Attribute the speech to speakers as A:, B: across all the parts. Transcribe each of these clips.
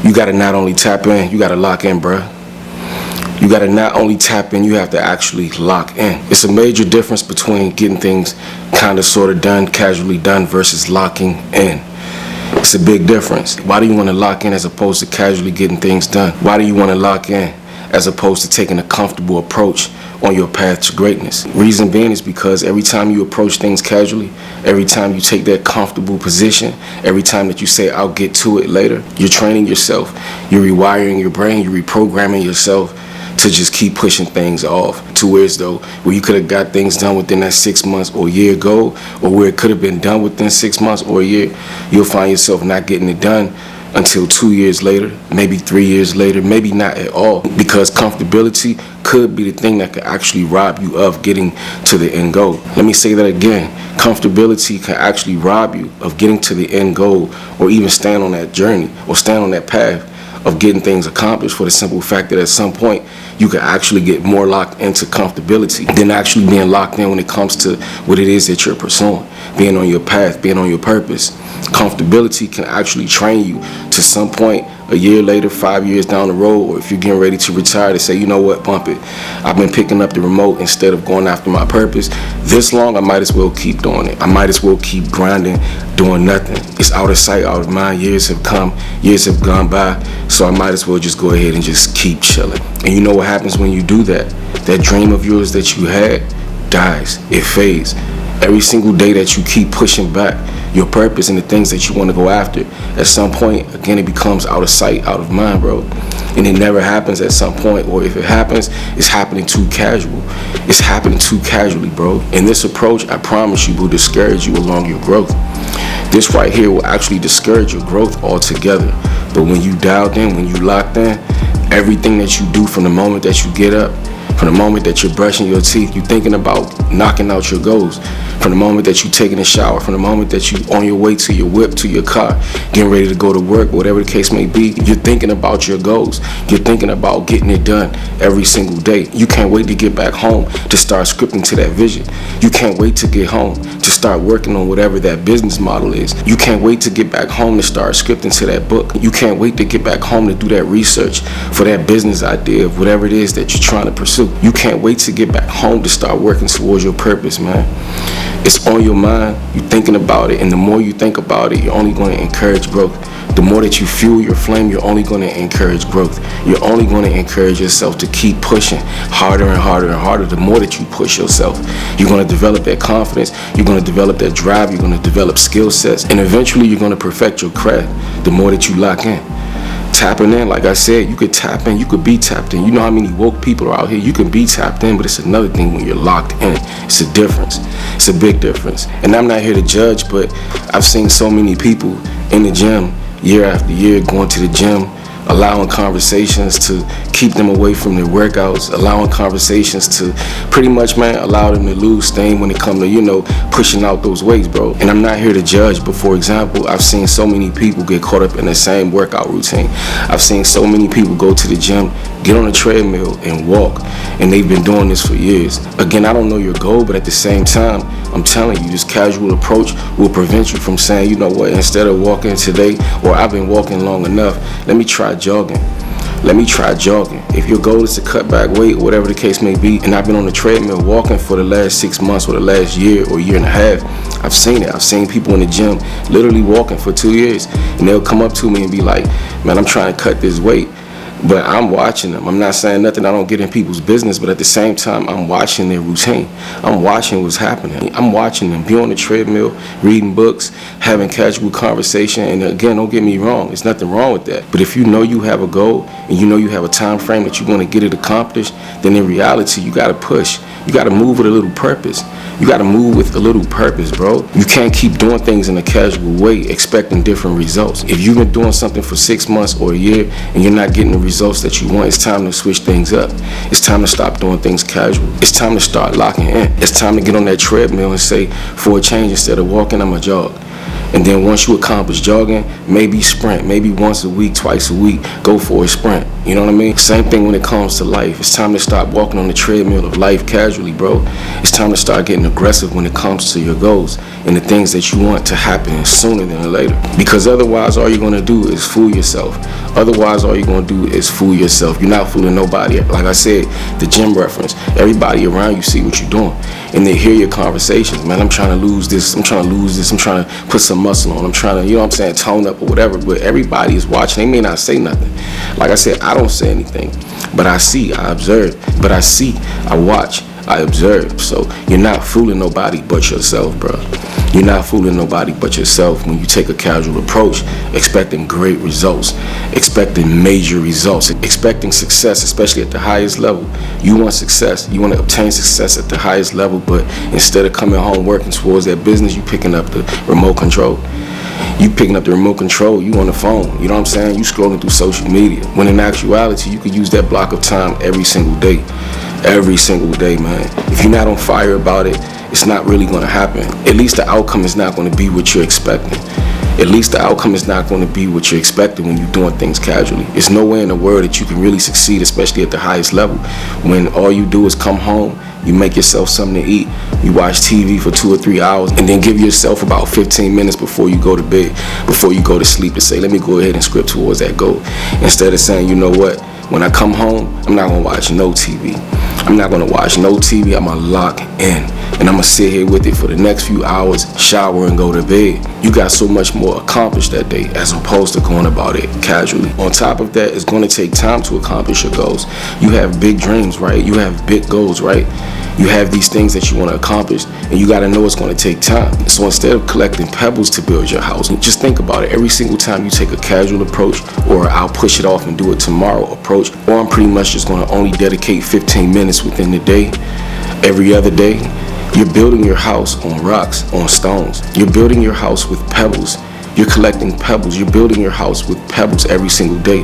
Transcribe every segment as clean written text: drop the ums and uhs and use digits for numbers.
A: You gotta not only tap in, you gotta lock in, bruh. You gotta not only tap in, you have to actually lock in. It's a major difference between getting things kinda sorta done, casually done, versus locking in. It's a big difference. Why do you wanna lock in as opposed to casually getting things done? Why do you wanna lock in as opposed to taking a comfortable approach on your path to greatness? Reason being is because every time you approach things casually, every time you take that comfortable position, every time that you say, I'll get to it later, you're training yourself, you're rewiring your brain, you're reprogramming yourself to just keep pushing things off to where as though where you could have got things done within that 6 months or a year ago, or where it could have been done within 6 months or a year, you'll find yourself not getting it done until 2 years later, maybe 3 years later, maybe not at all, because comfortability could be the thing that could actually rob you of getting to the end goal. Let me say that again. Comfortability can actually rob you of getting to the end goal, or even stand on that journey or stand on that path of getting things accomplished, for the simple fact that at some point you can actually get more locked into comfortability than actually being locked in when it comes to what it is that you're pursuing, being on your path, being on your purpose. Comfortability can actually train you to some point a year later, 5 years down the road, or if you're getting ready to retire, to say, you know what, bump it. I've been picking up the remote instead of going after my purpose this long. I might as well keep doing it. I might as well keep grinding, doing nothing. It's out of sight, out of mind. Years have come, years have gone by, so I might as well just go ahead and just keep chilling. And you know what happens when you do that? That dream of yours that you had dies. It fades. Every single day that you keep pushing back your purpose and the things that you want to go after, at some point, again, it becomes out of sight, out of mind, bro. And it never happens at some point, or if it happens, it's happening too casual. It's happening too casually, bro. And this approach, I promise you, will discourage you along your growth. This right here will actually discourage your growth altogether. But when you dialed in, when you locked in, everything that you do from the moment that you get up, from the moment that you're brushing your teeth, you're thinking about knocking out your goals. From the moment that you're taking a shower, from the moment that you're on your way to your whip, to your car, getting ready to go to work, whatever the case may be, you're thinking about your goals. You're thinking about getting it done every single day. You can't wait to get back home to start scripting to that vision. You can't wait to get home to start working on whatever that business model is. You can't wait to get back home to start scripting to that book. You can't wait to get back home to do that research for that business idea of whatever it is that you're trying to pursue. You can't wait to get back home to start working towards your purpose, man. It's on your mind, you're thinking about it, and the more you think about it, you're only going to encourage growth. The more that you fuel your flame, you're only going to encourage growth. You're only going to encourage yourself to keep pushing harder and harder and harder. The more that you push yourself, you're going to develop that confidence, you're going to develop that drive, you're going to develop skill sets, and eventually you're going to perfect your craft the more that you lock in. Tapping in, like I said, you could tap in, you could be tapped in. You know how many woke people are out here? You can be tapped in, but it's another thing when you're locked in. It's a difference. It's a big difference. And I'm not here to judge, but I've seen so many people in the gym year after year going to the gym, allowing conversations to keep them away from their workouts, allowing conversations to pretty much, man, allow them to lose steam when it comes to, you know, pushing out those weights, bro. And I'm not here to judge, but for example, I've seen so many people get caught up in the same workout routine. I've seen so many people go to the gym, get on a treadmill and walk, and they've been doing this for years. Again, I don't know your goal, but at the same time, I'm telling you, this casual approach will prevent you from saying, you know what, instead of walking today, or I've been walking long enough, let me try jogging. Let me try jogging. If your goal is to cut back weight, or whatever the case may be, and I've been on the treadmill walking for the last 6 months or the last year or year and a half, I've seen it. I've seen people in the gym literally walking for 2 years, and they'll come up to me and be like, man, I'm trying to cut this weight. But I'm watching them. I'm not saying nothing. I don't get in people's business, but at the same time, I'm watching their routine. I'm watching what's happening. I'm watching them be on the treadmill, reading books, having casual conversation. And again, don't get me wrong. There's nothing wrong with that. But if you know you have a goal and you know you have a time frame that you want to get it accomplished, then in reality, you got to push. You got to move with a little purpose. You got to move with a little purpose, bro. You can't keep doing things in a casual way expecting different results. If you've been doing something for 6 months or a year and you're not getting the results that you want, it's time to switch things up. It's time to stop doing things casual. It's time to start locking in. It's time to get on that treadmill and say, for a change, instead of walking, I'm a jog. And then once you accomplish jogging, maybe sprint, maybe once a week, twice a week, go for a sprint. You know what I mean? Same thing when it comes to life. It's time to stop walking on the treadmill of life casually, bro. It's time to start getting aggressive when it comes to your goals and the things that you want to happen sooner than later. Because otherwise, all you're going to do is fool yourself. Otherwise, all you're going to do is fool yourself. You're not fooling nobody. Like I said, the gym reference. Everybody around you see what you're doing. And they hear your conversations. Man, I'm trying to lose this. I'm trying to lose this. I'm trying to put some muscle on. I'm trying to, you know what I'm saying, tone up or whatever. But everybody is watching. They may not say nothing. Like I said, I don't say anything. But I see, I observe. But I see, I watch, I observe. So you're not fooling nobody but yourself, bro. You're not fooling nobody but yourself when you take a casual approach, expecting great results, expecting major results, expecting success, especially at the highest level. You want success. You want to obtain success at the highest level, but instead of coming home working towards that business, you picking up the remote control. You picking up the remote control, you on the phone, you know what I'm saying? You scrolling through social media. When in actuality, you could use that block of time every single day. Every single day, man. If you're not on fire about it, it's not really going to happen. At least the outcome is not going to be what you're expecting. At least the outcome is not going to be what you're expecting when you're doing things casually. It's no way in the world that you can really succeed, especially at the highest level, when all you do is come home, you make yourself something to eat, you watch TV for 2 or 3 hours, and then give yourself about 15 minutes before you go to bed, before you go to sleep, to say, let me go ahead and script towards that goal. Instead of saying, you know what, when I come home, I'm not going to watch no TV. I'm not going to watch no TV. I'm going to lock in. And I'm going to sit here with it for the next few hours, shower and go to bed. You got so much more accomplished that day as opposed to going about it casually. On top of that, it's going to take time to accomplish your goals. You have big dreams, right? You have big goals, right? You have these things that you want to accomplish, and you got to know it's going to take time. So instead of collecting pebbles to build your house, just think about it. Every single time you take a casual approach, or I'll push it off and do it tomorrow approach, or I'm pretty much just going to only dedicate 15 minutes within the day, every other day, you're building your house on rocks, on stones. You're building your house with pebbles. You're collecting pebbles. You're building your house with pebbles every single day,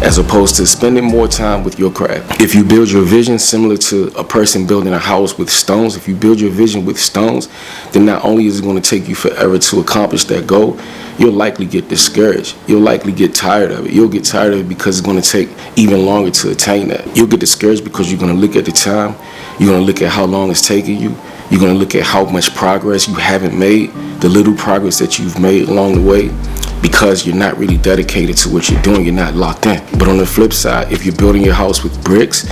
A: as opposed to spending more time with your craft. If you build your vision similar to a person building a house with stones, if you build your vision with stones, then not only is it going to take you forever to accomplish that goal, you'll likely get discouraged. You'll likely get tired of it. You'll get tired of it because it's going to take even longer to attain that. You'll get discouraged because you're going to look at the time. You're going to look at how long it's taking you. You're going to look at how much progress you haven't made, the little progress that you've made along the way, because you're not really dedicated to what you're doing. You're not locked in. But on the flip side, if you're building your house with bricks,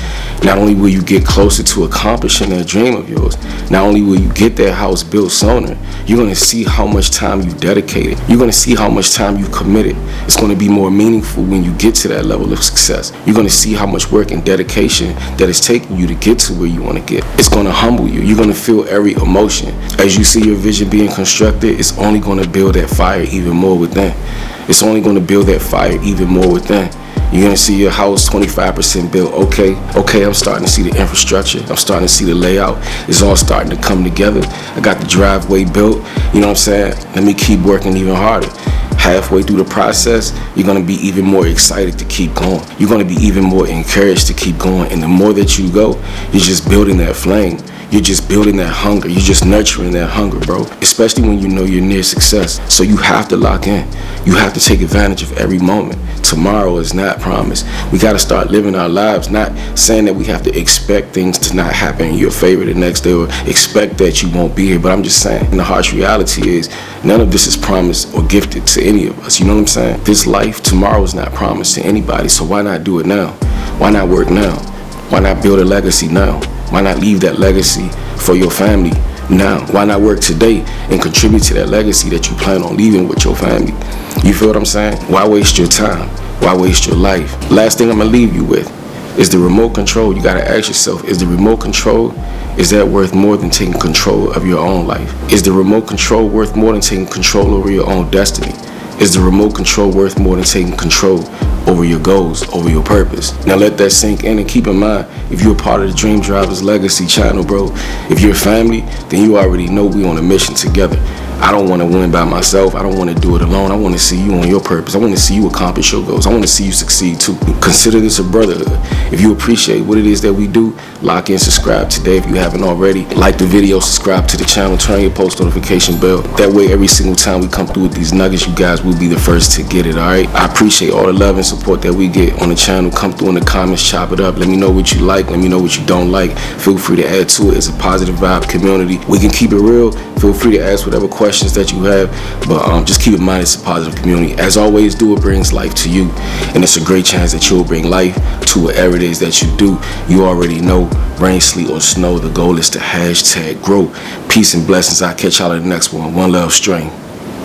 A: not only will you get closer to accomplishing that dream of yours, not only will you get that house built sooner, you're going to see how much time you dedicated. You're going to see how much time you committed. It's going to be more meaningful when you get to that level of success. You're going to see how much work and dedication that it's taking you to get to where you want to get. It's going to humble you. You're going to feel every emotion. As you see your vision being constructed, it's only going to build that fire even more within. It's only going to build that fire even more within. You're going to see your house 25% built. Okay, I'm starting to see the infrastructure. I'm starting to see the layout. It's all starting to come together. I got the driveway built. You know what I'm saying? Let me keep working even harder. Halfway through the process, you're going to be even more excited to keep going. You're going to be even more encouraged to keep going. And the more that you go, you're just building that flame. You're just building that hunger. You're just nurturing that hunger, bro. Especially when you know you're near success. So you have to lock in. You have to take advantage of every moment. Tomorrow is not promised. We got to start living our lives, not saying that we have to expect things to not happen in your favor the next day or expect that you won't be here. But I'm just saying, the harsh reality is none of this is promised or gifted to any of us. You know what I'm saying? This life, tomorrow is not promised to anybody. So why not do it now? Why not work now? Why not build a legacy now? Why not leave that legacy for your family now? Why not work today and contribute to that legacy that you plan on leaving with your family? You feel what I'm saying? Why waste your time? Why waste your life? Last thing I'm going to leave you with is the remote control. You got to ask yourself, is the remote control, is that worth more than taking control of your own life? Is the remote control worth more than taking control over your own destiny? Is the remote control worth more than taking control over your goals, over your purpose? Now let that sink in, and keep in mind, if you're a part of the Dream Drivers Legacy channel, bro, if you're family, then you already know we on a mission together. I don't want to win by myself. I don't want to do it alone. I want to see you on your purpose. I want to see you accomplish your goals. I want to see you succeed too. Consider this a brotherhood. If you appreciate what it is that we do, lock in, subscribe today if you haven't already. Like the video, subscribe to the channel, turn your post notification bell. That way, every single time we come through with these nuggets, you guys will be the first to get it, all right? I appreciate all the love and support that we get on the channel. Come through in the comments, chop it up. Let me know what you like. Let me know what you don't like. Feel free to add to it. It's a positive vibe community. We can keep it real. Feel free to ask whatever questions that you have, but just keep in mind it's a positive community. As always, do what brings life to you, and it's a great chance that you'll bring life to whatever it is that you do. You already know, rain, sleet, or snow, the goal is to #grow. Peace and blessings. I'll catch y'all in the next one. One love, strain.